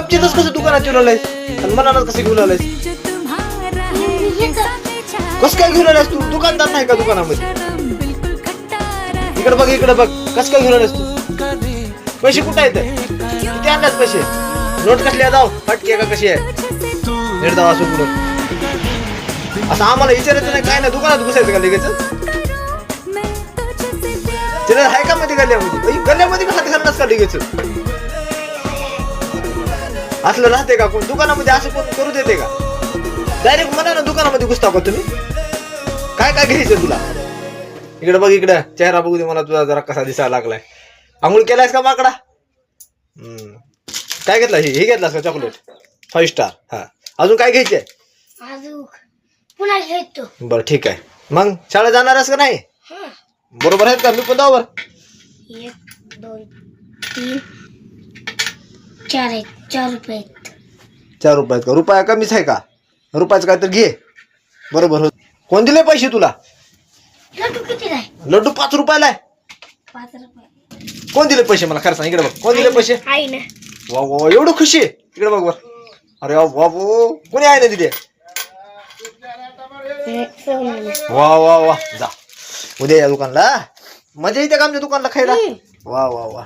गपचीतच कसं दुकानात येऊन आलायस आणि मनानं कसं घेऊन आलायस? कस काय घेऊन आलायस तू? दुकानदार नाही का दुकानामध्ये? इकडे बघ इकडे बघ, कस काय घेऊन आलायस तू? पैसे कुठे आहेत? किती आणल्यास पैसे? नोट कसली आहे? जाऊ फटके का कशी आहे? नीट जाऊ असं पुढं. असं आम्हाला विचारायचं नाही काय नाही, दुकानात घुसायचं का लगेच? तिला आहे का मध्ये गल्ल्यामध्ये? गल्ल्यामध्ये का हात घालणार का लगेच? असलं राहते का कोण दुकानामध्ये? असं कोण करू देते का? डायरेक्ट म्हणा ना दुकानामध्ये घुसता का तुम्ही? काय काय घ्यायचं तुला? इकडे बघ इकडे, चेहरा बघू दे मला तुझा जरा कसा दिसायला लागलाय. आंघोळ केलायस का माकडा? काय घेतला? हे घेतलास का चॉकलेट 5 स्टार? हा, अजून काय घ्यायचंय? पुन्हा घेतो. बरं ठीक आहे. मग शाळा जाणार आहेस का नाही? बरोबर आहेत का? मी पण जाऊ. 1 2 3 4 आहेत. 4 रुपये आहेत. 4 रुपये का? रुपया कमीच आहे का? रुपयाचं काय तर घे. बरोबर. कोण दिले पैसे तुला? लड्डू किती आहे? लड्डू 5 रुपयाला आहे. 5 रुपये. कोण दिले पैसे मला खरं सांग. इकडे बघ, कोण दिले पैसे? आहे ना. वा वा, एवढं खुशी आहे. इकडे बघ वर. अरे वा वा, कोणी आहे ना दिले? वा वा वा, जा उद्या या दुकानला. मजा येते का आमच्या दुकानला खायला? वा वा वा.